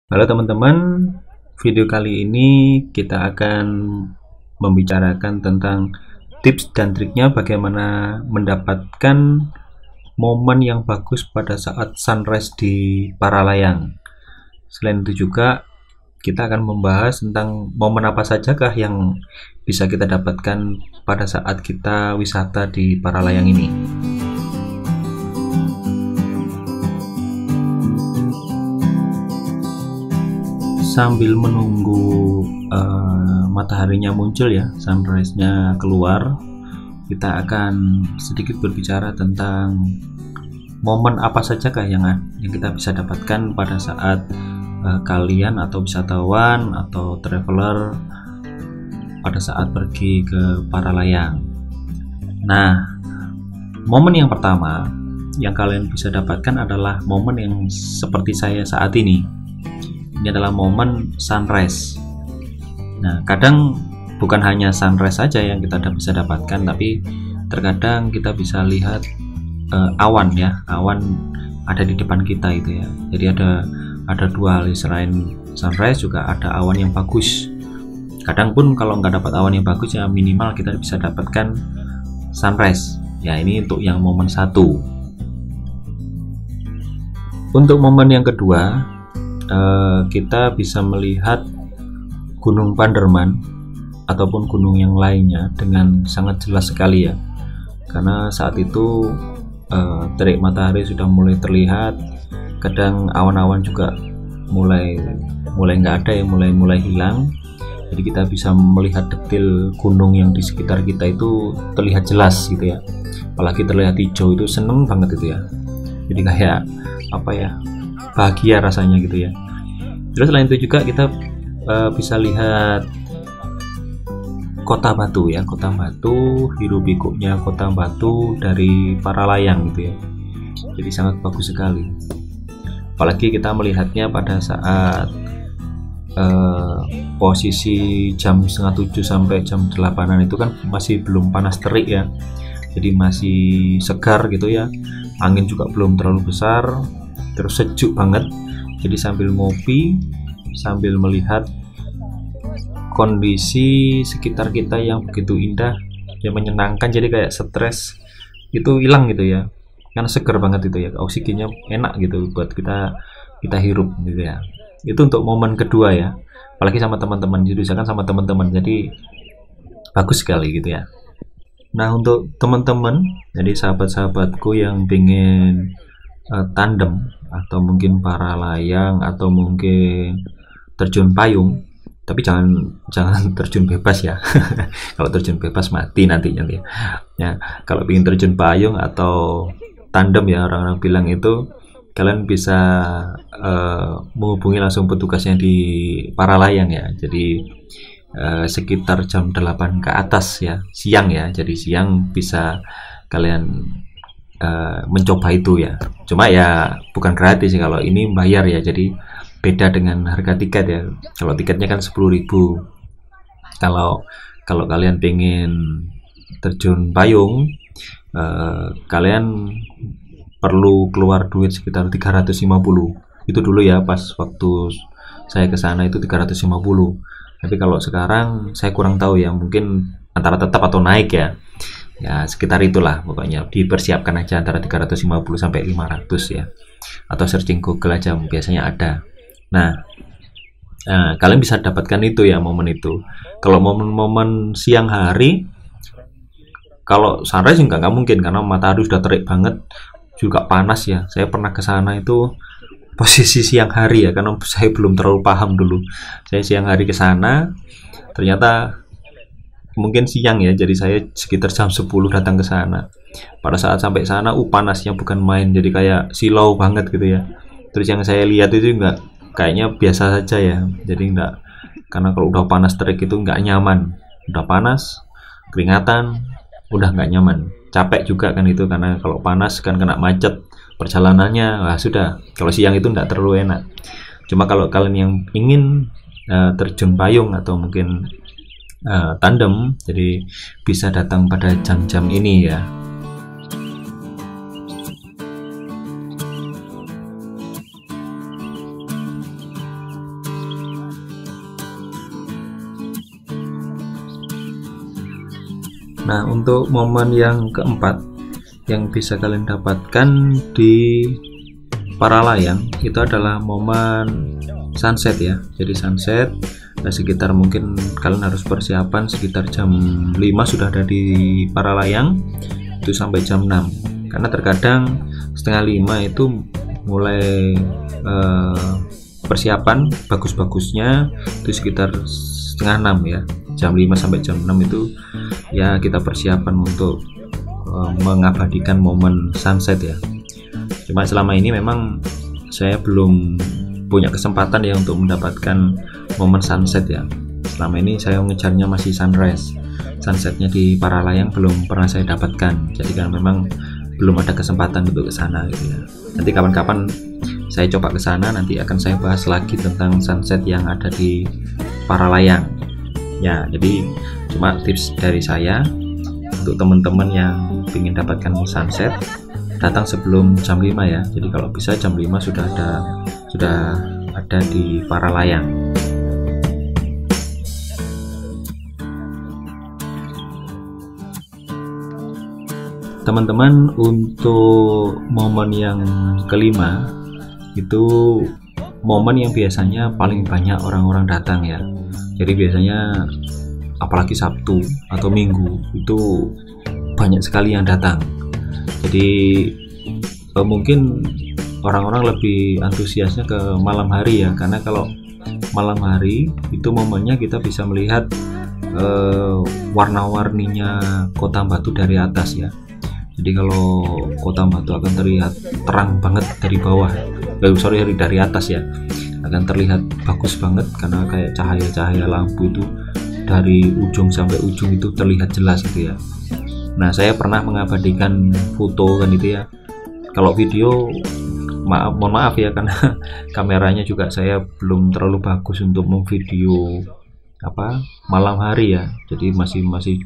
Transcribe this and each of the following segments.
Halo teman-teman, video kali ini kita akan membicarakan tentang tips dan triknya bagaimana mendapatkan momen yang bagus pada saat sunrise di Paralayang. Selain itu juga kita akan membahas tentang momen apa sajakah yang bisa kita dapatkan pada saat kita wisata di Paralayang ini. Sambil menunggu mataharinya muncul ya, sunrise-nya keluar, kita akan sedikit berbicara tentang momen apa sajakah yang kita bisa dapatkan pada saat kalian atau wisatawan atau traveler pada saat pergi ke Paralayang. Nah, momen yang pertama yang kalian bisa dapatkan adalah momen yang seperti saya saat ini. Ini adalah momen sunrise. Nah, kadang bukan hanya sunrise saja yang kita bisa dapatkan, tapi terkadang kita bisa lihat awan ya, awan ada di depan kita itu ya. Jadi ada dua hal, selain sunrise juga ada awan yang bagus. Kadang pun kalau nggak dapat awan yang bagus ya minimal kita bisa dapatkan sunrise. Ya, ini untuk yang momen satu. Untuk momen yang kedua, kita bisa melihat Gunung Panderman ataupun gunung yang lainnya dengan sangat jelas sekali ya, karena saat itu terik matahari sudah mulai terlihat. Kadang awan-awan juga mulai nggak ada ya, mulai hilang. Jadi kita bisa melihat detail gunung yang di sekitar kita itu terlihat jelas gitu ya, apalagi terlihat hijau, itu seneng banget itu ya. Jadi kayak apa ya, bahagia rasanya gitu ya. Terus selain itu juga kita bisa lihat Kota Batu ya, Kota Batu, hirup pikuknya Kota Batu dari Paralayang gitu ya. Jadi sangat bagus sekali. Apalagi kita melihatnya pada saat posisi jam 6:30 sampai jam 8-an itu kan masih belum panas terik ya. Jadi masih segar gitu ya. Angin juga belum terlalu besar. Terus sejuk banget, jadi sambil ngopi, sambil melihat kondisi sekitar kita yang begitu indah, yang menyenangkan, jadi kayak stres itu hilang gitu ya, karena segar banget itu ya, oksigennya enak gitu buat kita hirup gitu ya. Itu untuk momen kedua ya, apalagi sama teman-teman, jadi misalkan sama teman-teman, jadi bagus sekali gitu ya. Nah, untuk teman-teman, jadi sahabat-sahabatku yang pengen tandem atau mungkin Paralayang atau mungkin terjun payung, tapi jangan terjun bebas ya. Kalau terjun bebas mati nantinya ya. Ya, kalau ingin terjun payung atau tandem ya orang-orang bilang itu, kalian bisa menghubungi langsung petugasnya di Paralayang ya. Jadi sekitar jam 8 ke atas ya, siang ya. Jadi siang bisa kalian mencoba itu ya. Cuma ya bukan gratis ya, kalau ini bayar ya, jadi beda dengan harga tiket ya. Kalau tiketnya kan 10.000. Kalau kalian pengen terjun payung, kalian perlu keluar duit sekitar 350. Itu dulu ya, pas waktu saya ke sana itu 350. Tapi kalau sekarang saya kurang tahu ya, mungkin antara tetap atau naik ya. Ya sekitar itulah, pokoknya dipersiapkan aja antara 350 sampai 500 ya, atau searching Google aja biasanya ada. Nah, kalian bisa dapatkan itu ya, momen itu. Kalau momen-momen siang hari, kalau sunrise nggak mungkin karena matahari sudah terik banget, juga panas ya. Saya pernah ke sana itu posisi siang hari ya, karena saya belum terlalu paham dulu. Saya siang hari ke sana, ternyata mungkin siang ya, jadi saya sekitar jam 10 datang ke sana. Pada saat sampai sana panasnya bukan main, jadi kayak silau banget gitu ya. Terus yang saya lihat itu enggak, kayaknya biasa saja ya, jadi enggak, karena kalau udah panas terik itu enggak nyaman. Udah panas, keringatan, udah enggak nyaman, capek juga kan itu, karena kalau panas kan kena macet perjalanannya. Wah sudah, kalau siang itu enggak terlalu enak. Cuma kalau kalian yang ingin terjun payung atau mungkin tandem, jadi bisa datang pada jam-jam ini ya. Nah, untuk momen yang keempat yang bisa kalian dapatkan di para layang itu adalah momen sunset ya. Jadi sunset sekitar, mungkin kalian harus persiapan sekitar jam 5 sudah ada di para layang itu sampai jam 6, karena terkadang setengah 5 itu mulai persiapan bagus-bagusnya itu sekitar setengah 6 ya. Jam 5 sampai jam 6 itu ya kita persiapan untuk mengabadikan momen sunset ya. Cuma selama ini memang saya belum punya kesempatan ya untuk mendapatkan momen sunset ya. Selama ini saya mengejarnya masih sunrise. Sunsetnya di para layang belum pernah saya dapatkan. Jadi kan memang belum ada kesempatan untuk ke sana gitu ya. Nanti kapan-kapan saya coba ke sana, nanti akan saya bahas lagi tentang sunset yang ada di para layang. Ya, jadi cuma tips dari saya untuk teman-teman yang ingin dapatkan sunset, datang sebelum jam 5 ya. Jadi kalau bisa jam 5 sudah ada di para layang. Teman-teman, untuk momen yang kelima itu momen yang biasanya paling banyak orang-orang datang ya. Jadi biasanya apalagi Sabtu atau Minggu itu banyak sekali yang datang. Jadi mungkin orang-orang lebih antusiasnya ke malam hari ya, karena kalau malam hari itu momennya kita bisa melihat warna-warninya Kota Batu dari atas ya. Jadi kalau Kota Batu akan terlihat terang banget dari bawah, dari atas ya, akan terlihat bagus banget karena kayak cahaya-cahaya lampu itu dari ujung sampai ujung itu terlihat jelas gitu ya. Nah, saya pernah mengabadikan foto kan itu ya. Kalau video mohon maaf ya, karena kameranya juga saya belum terlalu bagus untuk memvideo malam hari ya. Jadi masih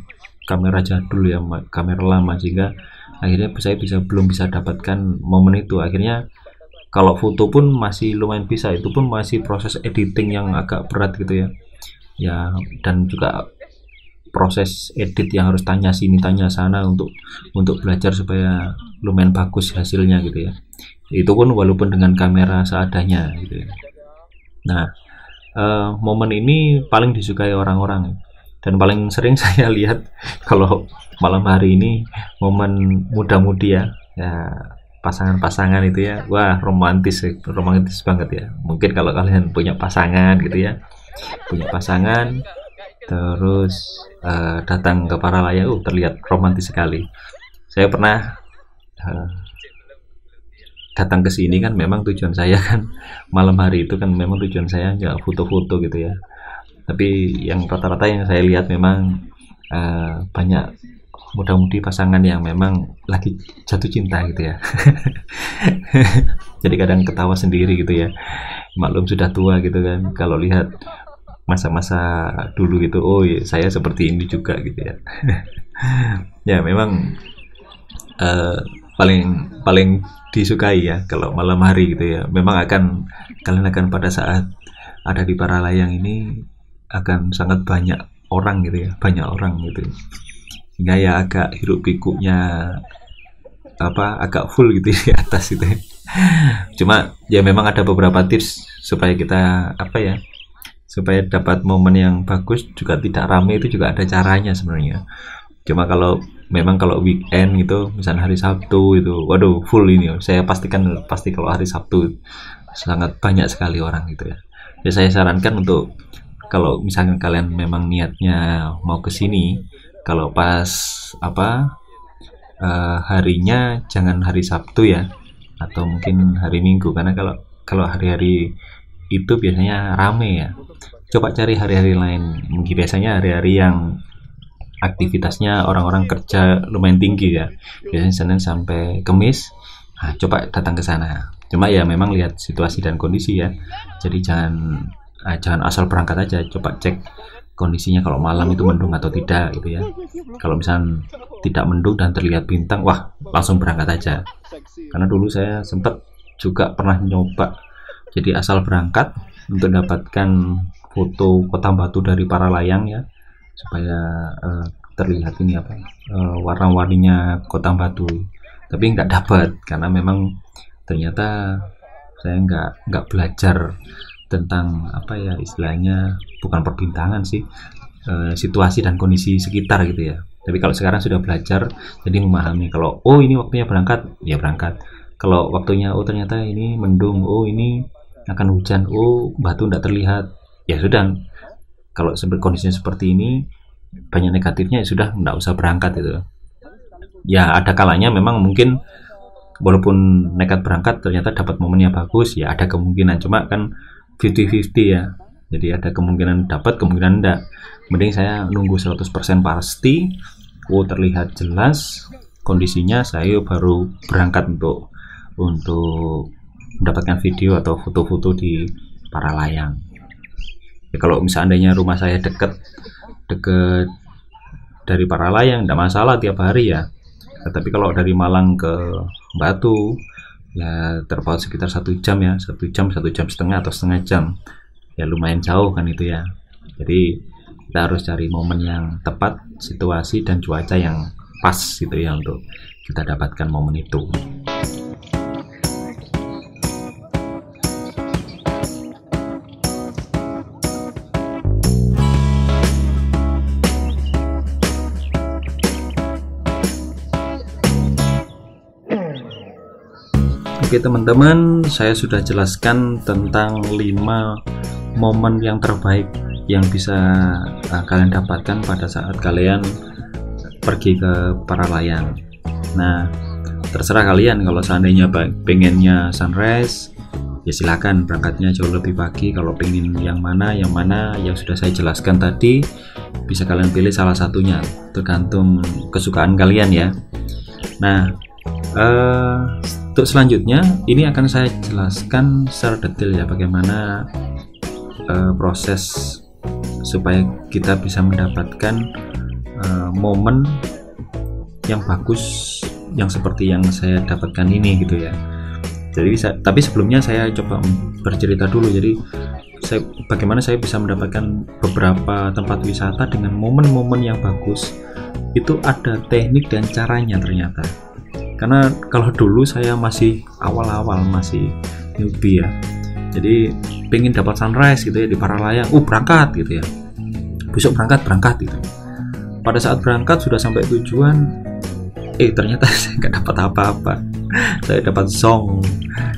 kamera jadul ya, kamera lama, sehingga akhirnya saya belum bisa dapatkan momen itu. Akhirnya kalau foto pun masih lumayan bisa, itu pun masih proses editing yang agak berat gitu ya. Ya, dan juga proses edit yang harus tanya sini tanya sana untuk belajar supaya lumayan bagus hasilnya gitu ya. Itu pun walaupun dengan kamera seadanya gitu ya. Nah, momen ini paling disukai orang-orang dan paling sering saya lihat kalau malam hari ini momen muda-mudi ya, pasangan-pasangan itu ya, wah romantis banget ya. Mungkin kalau kalian punya pasangan gitu ya, terus datang ke para layang, terlihat romantis sekali. Saya pernah datang ke sini kan, memang tujuan saya kan malam hari itu kan memang tujuan saya nggak foto-foto gitu ya. Tapi yang rata-rata yang saya lihat memang banyak muda-mudi pasangan yang memang lagi jatuh cinta gitu ya. Jadi kadang ketawa sendiri gitu ya. Maklum sudah tua gitu kan, kalau lihat masa-masa dulu gitu, oh iya, saya seperti ini juga gitu ya. Ya memang paling disukai ya kalau malam hari gitu ya. Memang kalian akan pada saat ada di para layang ini akan sangat banyak orang gitu ya, sehingga ya agak hiruk pikuknya agak full gitu di atas gitu ya. Cuma ya memang ada beberapa tips supaya kita supaya dapat momen yang bagus, juga tidak ramai, itu juga ada caranya sebenarnya. Cuma kalau weekend gitu, misalnya hari Sabtu itu, waduh full ini. Saya pasti kalau hari Sabtu sangat banyak sekali orang gitu ya. Ya saya sarankan untuk kalau misalnya kalian memang niatnya mau ke sini, kalau pas harinya jangan hari Sabtu ya, atau mungkin hari Minggu, karena kalau hari-hari itu biasanya rame ya. Coba cari hari-hari lain, mungkin biasanya hari-hari yang aktivitasnya orang-orang kerja lumayan tinggi ya, biasanya Senin sampai Kamis. Nah, coba datang ke sana. Cuma ya memang lihat situasi dan kondisi ya. Jadi jangan asal berangkat aja, coba cek kondisinya, kalau malam itu mendung atau tidak gitu ya. Kalau misalnya tidak mendung dan terlihat bintang, wah langsung berangkat aja. Karena dulu saya sempat juga pernah nyoba, jadi asal berangkat untuk dapatkan foto Kota Batu dari para layang ya, supaya terlihat ini apa, warna-warninya Kota Batu, tapi nggak dapat karena memang ternyata saya nggak belajar tentang apa ya istilahnya, bukan perbintangan sih, situasi dan kondisi sekitar gitu ya. Tapi kalau sekarang sudah belajar, jadi memahami kalau oh ini waktunya berangkat, ya berangkat. Kalau waktunya oh ternyata ini mendung, oh ini akan hujan, oh batu tidak terlihat, ya sudah. Kalau kondisinya seperti ini banyak negatifnya, ya sudah nggak usah berangkat itu. Ya ada kalanya memang mungkin walaupun nekat berangkat ternyata dapat momennya bagus, ya ada kemungkinan, cuma kan 50-50 ya. Jadi ada kemungkinan dapat, kemungkinan enggak. Mending saya nunggu 100% pasti, oh terlihat jelas kondisinya, saya baru berangkat untuk mendapatkan video atau foto-foto di Paralayang. Ya, kalau misalnya rumah saya deket dari Paralayang, enggak masalah tiap hari ya. Tapi kalau dari Malang ke Batu ya terpaut sekitar 1 jam ya, 1 jam 1 jam setengah atau setengah jam, ya lumayan jauh kan itu ya. Jadi kita harus cari momen yang tepat, situasi dan cuaca yang pas gitu ya untuk kita dapatkan momen itu. Oke teman-teman, saya sudah jelaskan tentang 5 momen yang terbaik yang bisa kalian dapatkan pada saat kalian pergi ke Paralayang. Nah, terserah kalian, kalau seandainya pengennya sunrise, ya silakan berangkatnya jauh lebih pagi. Kalau pengen yang mana yang sudah saya jelaskan tadi, bisa kalian pilih salah satunya, tergantung kesukaan kalian ya. Nah, untuk selanjutnya ini akan saya jelaskan secara detail ya, bagaimana proses supaya kita bisa mendapatkan momen yang bagus yang seperti yang saya dapatkan ini gitu ya. Jadi tapi sebelumnya saya coba bercerita dulu, jadi bagaimana saya bisa mendapatkan beberapa tempat wisata dengan momen-momen yang bagus. Itu ada teknik dan caranya ternyata. Karena kalau dulu saya masih awal-awal, masih newbie ya, jadi pengen dapat sunrise gitu ya di Paralayang, berangkat gitu ya, besok berangkat gitu. Pada saat berangkat sudah sampai tujuan, ternyata saya nggak dapat apa-apa. Saya dapat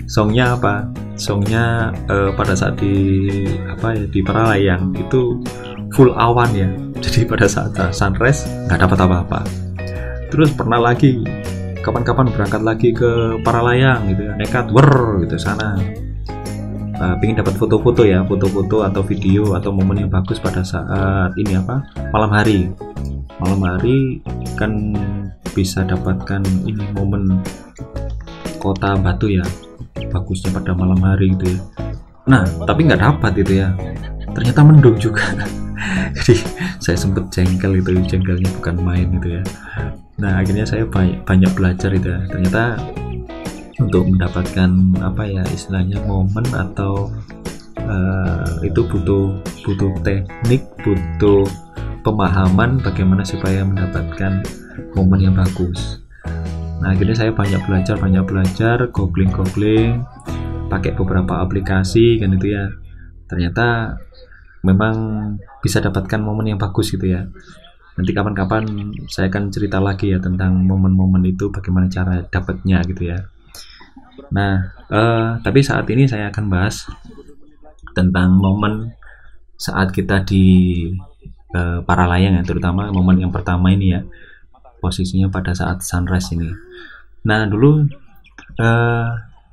songnya apa? Songnya pada saat di Paralayang itu full awan ya, jadi pada saat sunrise nggak dapat apa-apa. Terus pernah lagi kapan-kapan berangkat lagi ke Paralayang gitu ya, nekat gitu sana, pengen dapat foto-foto ya, foto-foto atau video atau momen yang bagus pada saat ini malam hari kan bisa dapatkan ini momen Kota Batu ya, bagusnya pada malam hari gitu ya. Nah tapi nggak dapat itu ya, ternyata mendung juga. Jadi saya sempet jengkelnya bukan main gitu ya. Nah akhirnya saya banyak belajar itu ya, ternyata untuk mendapatkan istilahnya momen atau itu butuh teknik, butuh pemahaman bagaimana supaya mendapatkan momen yang bagus. Nah akhirnya saya banyak belajar, googling, pakai beberapa aplikasi kan itu ya. Ternyata memang bisa dapatkan momen yang bagus gitu ya. Nanti kapan-kapan saya akan cerita lagi ya tentang momen-momen itu, bagaimana cara dapatnya gitu ya. Nah, tapi saat ini saya akan bahas tentang momen saat kita di Paralayang ya, terutama momen yang pertama ini ya, posisinya pada saat sunrise ini. Nah, dulu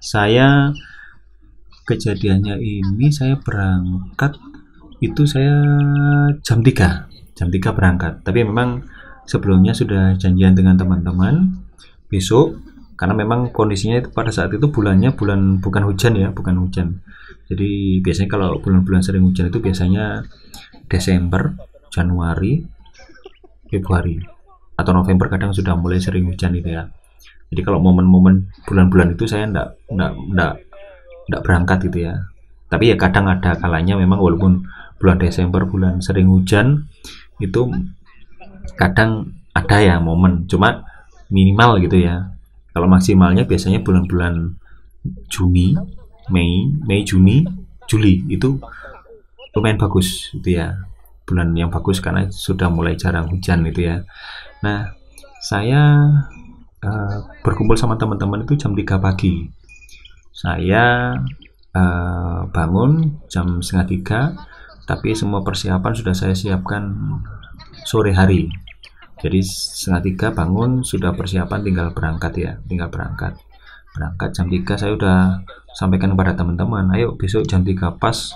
saya kejadiannya ini saya berangkat itu saya jam 3 berangkat, tapi memang sebelumnya sudah janjian dengan teman-teman besok, karena memang kondisinya itu pada saat itu bulan bukan hujan ya, jadi biasanya kalau bulan-bulan sering hujan itu biasanya Desember, Januari, Februari atau November, kadang sudah mulai sering hujan itu ya. Jadi kalau momen-momen bulan-bulan itu saya enggak berangkat gitu ya. Tapi ya kadang ada kalanya memang walaupun bulan Desember bulan sering hujan itu kadang ada ya momen, cuma minimal gitu ya. Kalau maksimalnya biasanya bulan-bulan Juni, Mei, Juni, Juli itu lumayan bagus gitu ya. Bulan yang bagus karena sudah mulai jarang hujan gitu ya. Nah, saya berkumpul sama teman-teman itu jam 3 pagi. Saya bangun jam setengah 3, tapi semua persiapan sudah saya siapkan sore hari. Jadi setengah 3 bangun, sudah persiapan, tinggal berangkat ya, berangkat jam 3. Saya udah sampaikan kepada teman-teman, ayo besok jam 3 pas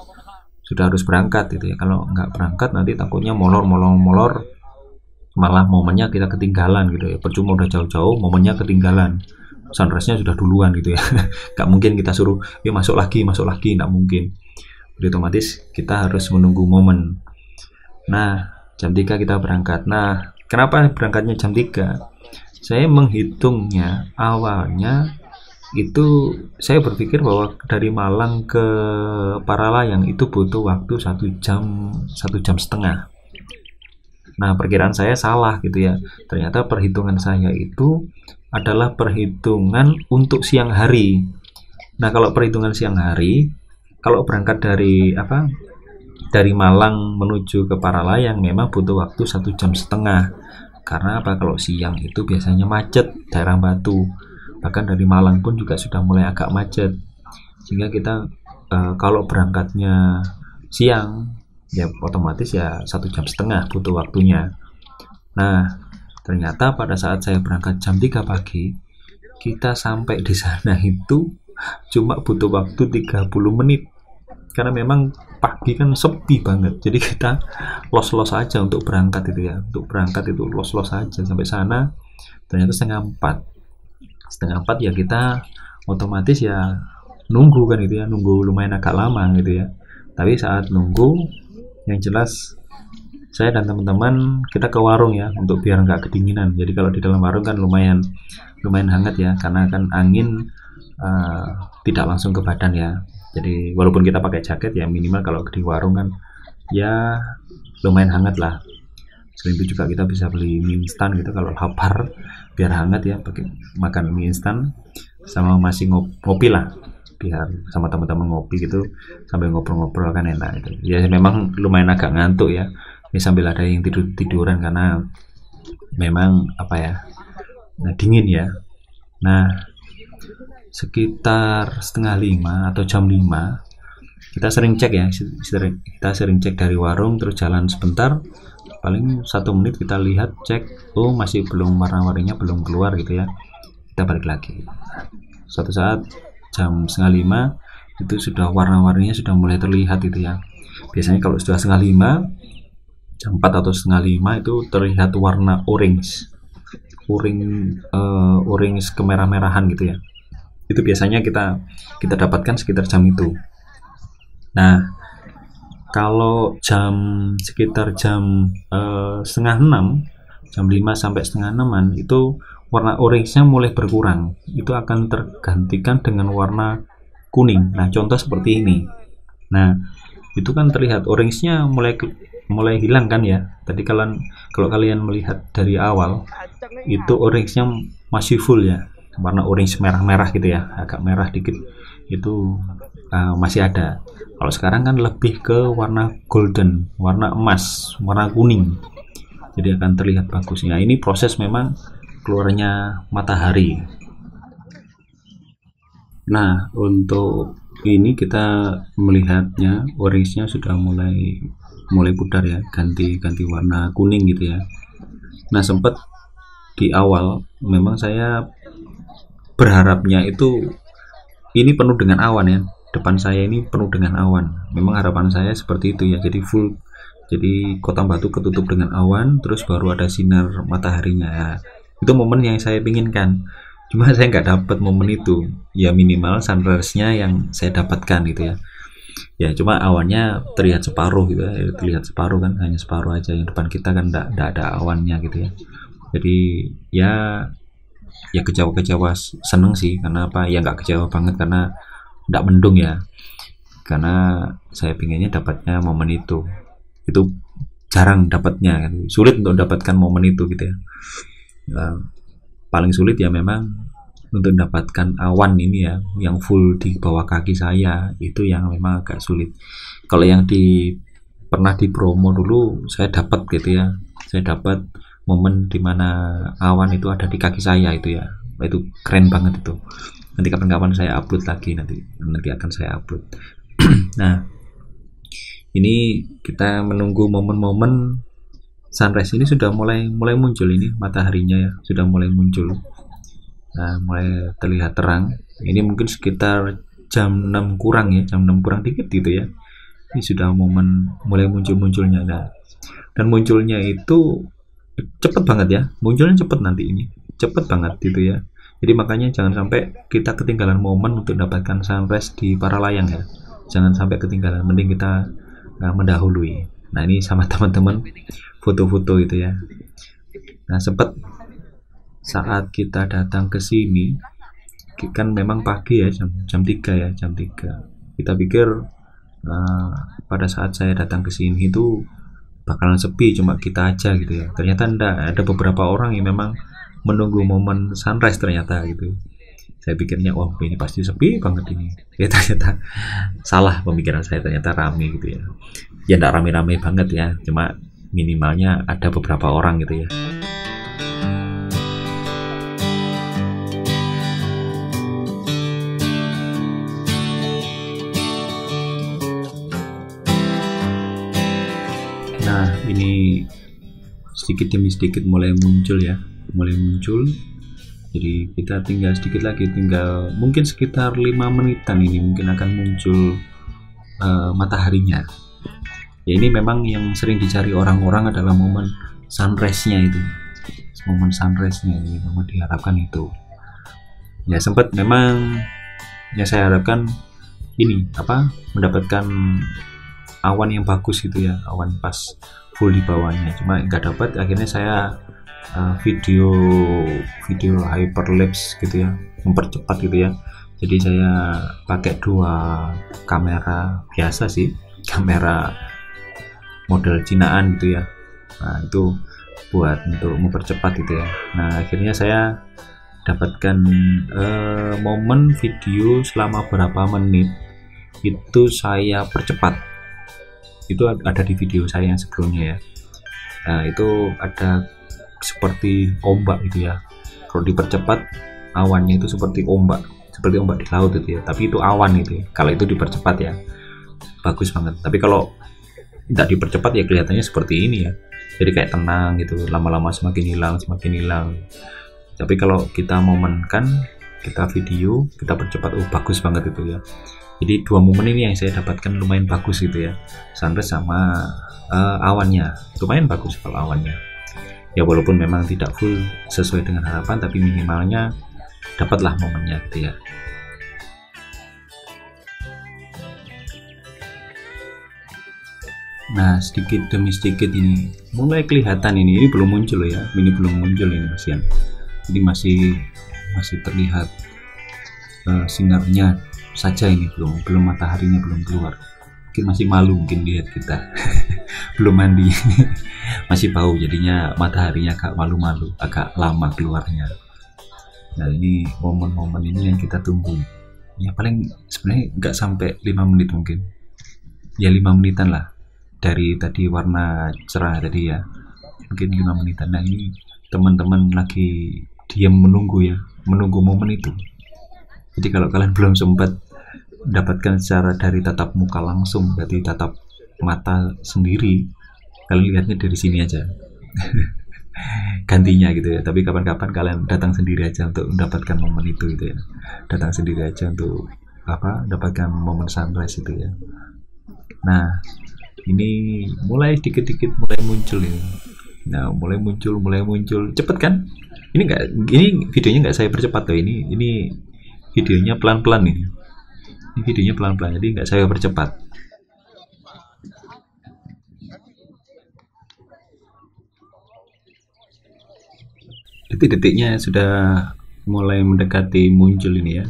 sudah harus berangkat gitu ya. Kalau nggak berangkat nanti takutnya molor, malah momennya kita ketinggalan gitu ya. Percuma udah jauh-jauh, momennya ketinggalan, sunrise-nya sudah duluan gitu ya. Nggak mungkin kita suruh yuk masuk lagi, nggak mungkin. Jadi otomatis kita harus menunggu momen. Nah, jam 3 kita berangkat. Nah, kenapa berangkatnya jam 3? Saya menghitungnya awalnya itu, saya berpikir bahwa dari Malang ke Paralayang itu butuh waktu 1 jam, 1 jam setengah. Nah, perkiraan saya salah gitu ya. Ternyata perhitungan saya itu adalah perhitungan untuk siang hari. Nah, kalau perhitungan siang hari, kalau berangkat dari Malang menuju ke Paralayang memang butuh waktu 1 jam setengah. Karena apa? Kalau siang itu biasanya macet daerah Batu. Bahkan dari Malang pun juga sudah mulai agak macet. Sehingga kita kalau berangkatnya siang, ya otomatis ya 1 jam setengah butuh waktunya. Nah, ternyata pada saat saya berangkat jam 3 pagi, kita sampai di sana itu cuma butuh waktu 30 menit. Karena memang pagi kan sepi banget, jadi kita los-los aja untuk berangkat itu ya. Untuk berangkat itu los-los aja sampai sana. Ternyata setengah empat ya kita otomatis ya nunggu kan gitu ya, nunggu lumayan agak lama gitu ya. Tapi saat nunggu, yang jelas saya dan teman-teman kita ke warung ya, untuk biar nggak kedinginan. Jadi kalau di dalam warung kan lumayan hangat ya, karena kan angin tidak langsung ke badan ya. Jadi walaupun kita pakai jaket ya, minimal kalau di warung kan ya lumayan hangat lah. Selain itu juga kita bisa beli mie instan gitu kalau lapar, biar hangat ya, pakai makan mie instan sama masih ngopi lah, biar sama teman-teman ngopi gitu sambil ngobrol-ngobrol kan enak gitu. Ya memang lumayan agak ngantuk ya, sambil ada yang tiduran karena memang dingin ya. Nah, sekitar setengah 5 atau jam 5 kita sering cek ya, kita sering cek dari warung, terus jalan sebentar, paling 1 menit kita lihat, cek, oh masih belum, warna-warninya belum keluar gitu ya, kita balik lagi. Suatu saat jam setengah 5 itu sudah warna-warninya sudah mulai terlihat gitu ya. Biasanya kalau sudah setengah 5, jam 4 atau setengah 5 itu terlihat warna orange kemerah-merahan gitu ya. Itu biasanya kita dapatkan sekitar jam itu. Nah, kalau sekitar jam setengah 6, jam 5 sampai setengah 6-an itu warna orange-nya mulai berkurang. Itu akan tergantikan dengan warna kuning. Nah, contoh seperti ini. Nah, itu kan terlihat orange-nya mulai hilang kan ya. Tadi kalau kalian melihat dari awal, itu orange-nya masih full ya, warna orange merah-merah gitu ya, agak merah dikit itu masih ada. Kalau sekarang kan lebih ke warna golden, warna emas, warna kuning, jadi akan terlihat bagus. Nah, ini proses memang keluarnya matahari. Nah, untuk ini kita melihatnya orange-nya sudah mulai pudar ya, ganti warna kuning gitu ya. Nah, sempat di awal memang saya berharapnya itu ini penuh dengan awan ya, depan saya ini penuh dengan awan. Memang harapan saya seperti itu ya, jadi Kota Batu ketutup dengan awan, terus baru ada sinar mataharinya ya. Itu momen yang saya inginkan, cuma saya nggak dapat momen itu ya. Minimal sunrise-nya yang saya dapatkan gitu ya. Ya cuma awannya terlihat separuh gitu ya, terlihat separuh kan, hanya separuh aja. Yang depan kita kan nggak ada awannya gitu ya. Jadi ya kecewa seneng sih, karena apa ya, nggak kecewa banget karena nggak mendung ya, karena saya pinginnya dapatnya momen itu jarang dapatnya kan. Sulit untuk mendapatkan momen itu gitu ya. Paling sulit ya memang untuk mendapatkan awan ini ya, yang full di bawah kaki saya, itu yang memang agak sulit. Kalau yang pernah di promo dulu saya dapat gitu ya, saya dapat momen dimana awan itu ada di kaki saya itu ya, itu keren banget itu. Nanti kapan-kapan saya upload lagi, nanti akan saya upload. Nah, ini kita menunggu momen-momen sunrise ini sudah mulai muncul, ini mataharinya ya sudah mulai muncul. Nah, mulai terlihat terang. Ini mungkin sekitar jam 6 kurang ya, jam 6 kurang dikit gitu ya. Ini sudah momen mulai munculnya. Nah, dan munculnya itu cepet banget ya, munculnya cepet nanti ini, cepet banget gitu ya. Jadi makanya jangan sampai kita ketinggalan momen untuk dapatkan sunrise di para layang ya. Jangan sampai ketinggalan, mending kita mendahului. Nah, ini sama teman-teman foto-foto itu ya. Nah, sempat saat kita datang ke sini kan memang pagi ya, jam 3 ya, jam 3. Kita pikir pada saat saya datang ke sini itu bakalan sepi, cuma kita aja gitu ya. Ternyata enggak, ada beberapa orang yang memang menunggu momen sunrise ternyata gitu. Saya pikirnya wah ini pasti sepi banget ini. Ya ternyata salah pemikiran saya, ternyata rame gitu ya. Ya enggak rame-rame banget ya, cuma minimalnya ada beberapa orang gitu ya. Nah, ini sedikit demi sedikit mulai muncul ya, jadi kita tinggal sedikit lagi, tinggal mungkin sekitar 5 menitan ini mungkin akan muncul mataharinya ya. Ini memang yang sering dicari orang-orang adalah momen sunrise-nya itu, ini memang diharapkan itu ya. Sempat memang ya saya harapkan ini mendapatkan awan yang bagus gitu ya, awan pas full di bawahnya, cuma nggak dapat. Akhirnya saya video hyperlapse gitu ya, mempercepat gitu ya. Jadi saya pakai 2 kamera biasa sih, kamera model Cinaan gitu ya. Nah, itu buat untuk mempercepat gitu ya. Nah, akhirnya saya dapatkan momen video selama berapa menit itu saya percepat. Itu ada di video saya yang sebelumnya ya. Nah, itu ada seperti ombak gitu ya. Kalau dipercepat awannya itu seperti ombak di laut gitu ya. Tapi itu awan gitu ya. Kalau itu dipercepat ya bagus banget. Tapi kalau tidak dipercepat ya kelihatannya seperti ini ya. Jadi kayak tenang gitu. Lama-lama semakin hilang. Tapi kalau kita momenkan, kita video, kita percepat, bagus banget itu ya. Jadi 2 momen ini yang saya dapatkan lumayan bagus gitu ya, sunrise sama awannya lumayan bagus. Kalau awannya ya walaupun memang tidak full sesuai dengan harapan, tapi minimalnya dapatlah momennya gitu ya. Nah, sedikit demi sedikit ini mulai kelihatan, ini belum muncul ya, ini belum muncul ini Mas Yan. Jadi masih terlihat sinarnya saja, ini belum mataharinya belum keluar. Mungkin masih malu mungkin lihat kita belum mandi masih bau, jadinya mataharinya agak malu-malu, agak lama keluarnya. Nah, ini momen-momen ini yang kita tunggu ya, paling sebenarnya nggak sampai 5 menit mungkin ya, 5 menitan lah dari tadi warna cerah tadi ya, mungkin 5 menitan. Nah, ini teman-teman lagi diam menunggu momen itu. Jadi kalau kalian belum sempat dapatkan secara dari tatap muka langsung, berarti tatap mata sendiri, kalian lihatnya dari sini aja gantinya gitu ya. Tapi kapan-kapan kalian datang sendiri aja untuk mendapatkan momen itu gitu ya, datang sendiri aja untuk dapatkan momen sunrise itu ya. Nah, ini mulai dikit-dikit mulai muncul ini. Nah, mulai muncul cepet kan. Ini videonya nggak saya percepat loh, ini videonya pelan-pelan ini videonya pelan-pelan, jadi nggak saya percepat. Detik-detiknya sudah mulai mendekati muncul ini ya.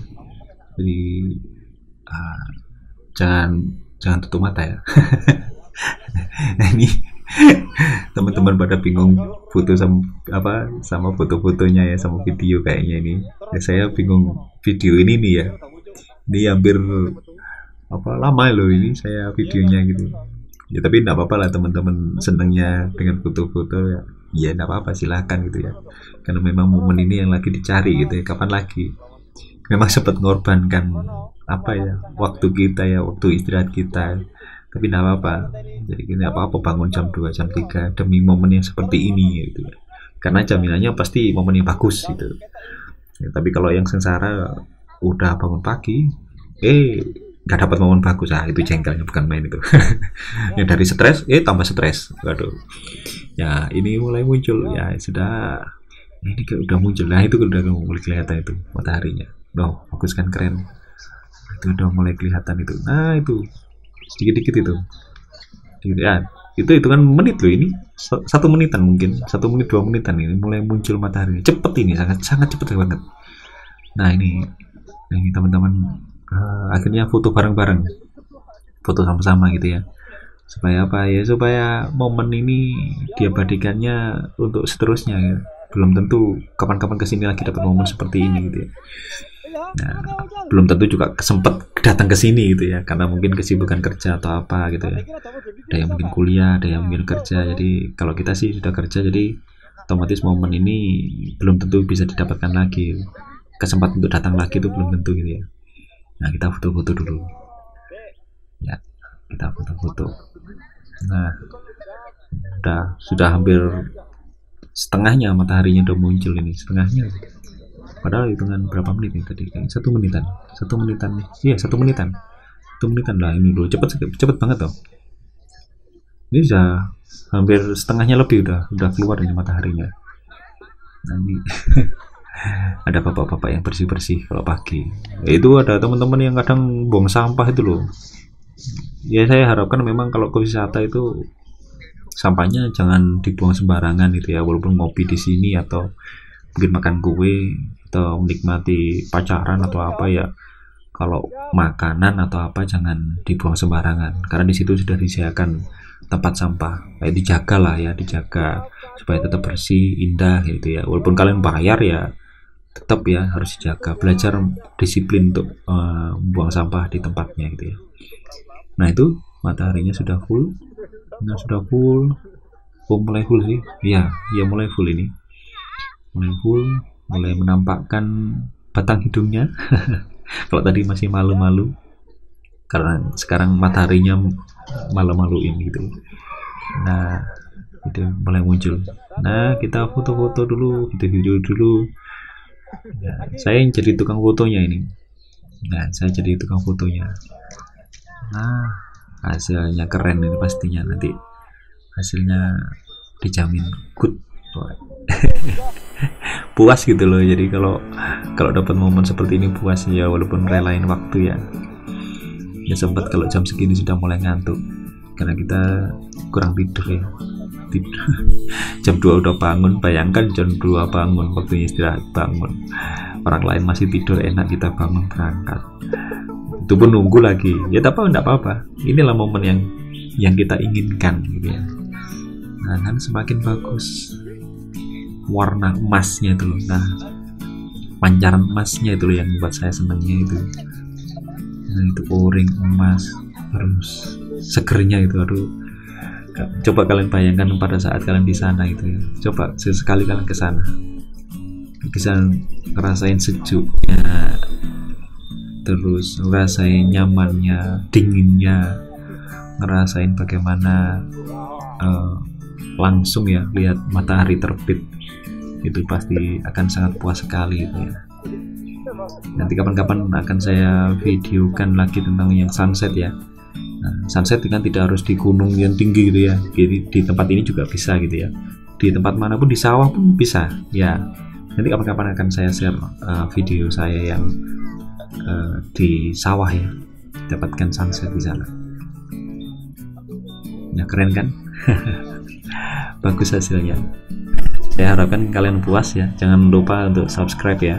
Jadi jangan tutup mata ya. Nah, Teman-teman pada bingung foto sama apa, sama foto-fotonya ya, sama video kayaknya ini. Ya, saya bingung video ini nih ya. Ini hampir apa lama loh ini saya videonya gitu. Ya tapi enggak apa-apa lah, teman-teman senangnya dengan foto-foto ya. Ya enggak apa-apa, silahkan gitu ya. Karena memang momen ini yang lagi dicari gitu ya. Kapan lagi? Memang sempat mengorbankan apa ya, waktu kita ya, waktu istirahat kita. Tapi enggak apa-apa. Jadi enggak apa-apa bangun jam 2 jam 3 demi momen yang seperti ini gitu ya. Karena jaminannya pasti momen yang bagus gitu. Ya, tapi kalau yang sengsara udah bangun pagi, nggak dapat momen bagus, itu jengkelnya bukan main itu. Yang dari stres tambah stres, waduh. Ya ini mulai muncul ya, sudah ini udah muncul, nah itu udah mulai kelihatan itu mataharinya. Bagus kan, keren itu, udah mulai kelihatan itu. Nah itu sedikit-sedikit itu ya, itu kan menit loh ini, 1 menitan mungkin, 1 menit 2 menitan ini mulai muncul matahari. Cepet ini, sangat cepet banget. Nah ini teman-teman, akhirnya foto bareng-bareng, foto sama-sama gitu ya. Supaya apa ya, supaya momen ini diabadikannya untuk seterusnya ya. Belum tentu kapan-kapan kesini lagi dapat momen seperti ini gitu ya. Nah, belum tentu juga kesempet datang ke sini gitu ya, karena mungkin kesibukan kerja atau apa gitu ya. Ada yang mungkin kuliah, ada yang mungkin kerja. Jadi kalau kita sih sudah kerja, jadi otomatis momen ini belum tentu bisa didapatkan lagi. Kesempatan untuk datang lagi itu belum tentu gitu ya. Nah kita foto-foto dulu ya, kita foto-foto. Nah sudah hampir setengahnya mataharinya udah muncul ini, setengahnya. Padahal hitungan berapa menit nih tadi, kayak 1 menitan iya, 1 menitan lah ini dulu. Cepet banget tuh. Ini sudah hampir setengahnya lebih, udah keluar ini mataharinya. Nah ini ada bapak-bapak yang bersih-bersih kalau pagi. Itu ada teman-teman yang kadang buang sampah itu loh. Ya saya harapkan memang kalau ke wisata itu sampahnya jangan dibuang sembarangan gitu ya. Walaupun ngopi di sini atau mungkin makan kue atau menikmati pacaran atau apa ya, kalau makanan atau apa jangan dibuang sembarangan. Karena di situ sudah disediakan tempat sampah. Kayak dijaga lah ya, dijaga supaya tetap bersih, indah gitu ya. Walaupun kalian bayar ya, tetap ya harus dijaga, belajar disiplin untuk buang sampah di tempatnya gitu ya. Nah itu mataharinya sudah full. Mulai full sih, ya mulai full ini, mulai menampakkan batang hidungnya. Kalau tadi masih malu-malu, karena sekarang mataharinya malu-maluin gitu. Nah itu mulai muncul. Nah kita foto-foto dulu, video dulu. Ya, saya yang jadi tukang fotonya ini. Nah, Nah, hasilnya keren ini pastinya, nanti hasilnya dijamin good. Puas gitu loh. Jadi kalau dapat momen seperti ini puas ya, walaupun relain waktu ya. Ya sempat kalau jam segini sudah mulai ngantuk karena kita kurang tidur ya. Jam 2 udah bangun, bayangkan jam 2 bangun, waktunya istirahat bangun. Orang lain masih tidur enak, kita bangun berangkat. Itu pun nunggu lagi. Ya tapi enggak apa-apa. Inilah momen yang kita inginkan gitu ya. Nah, kan semakin bagus warna emasnya itu loh. Nah, pancaran emasnya itu loh yang membuat saya senangnya itu. Nah, itu orange emas, terus segernya itu, aduh. Coba kalian bayangkan pada saat kalian di sana itu ya. Coba sesekali kalian ke sana, bisa ngerasain sejuknya, terus ngerasain nyamannya, dinginnya, ngerasain bagaimana langsung ya lihat matahari terbit. Itu pasti akan sangat puas sekali itu ya. Nanti kapan-kapan akan saya videokan lagi tentang yang sunset ya. Nah, sunset kan tidak harus di gunung yang tinggi gitu ya. Jadi di tempat ini juga bisa gitu ya. Di tempat manapun, di sawah pun bisa ya. Nanti kapan-kapan akan saya share video saya yang di sawah ya, dapatkan sunset di sana. Ya keren kan? Bagus hasilnya. Saya harapkan kalian puas ya. Jangan lupa untuk subscribe ya,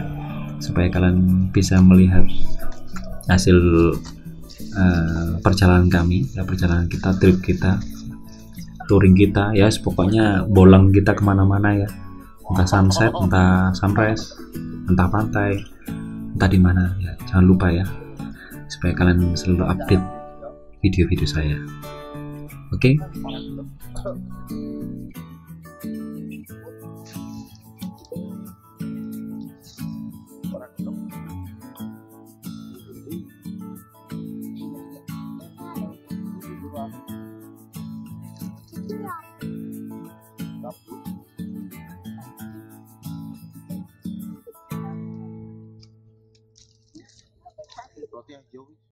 supaya kalian bisa melihat hasil perjalanan kami ya, perjalanan kita, trip kita touring kita ya, pokoknya bolang kita kemana-mana ya, entah sunset, entah sunrise, entah pantai, entah di mana ya. Jangan lupa ya, supaya kalian selalu update video-video saya. Oke?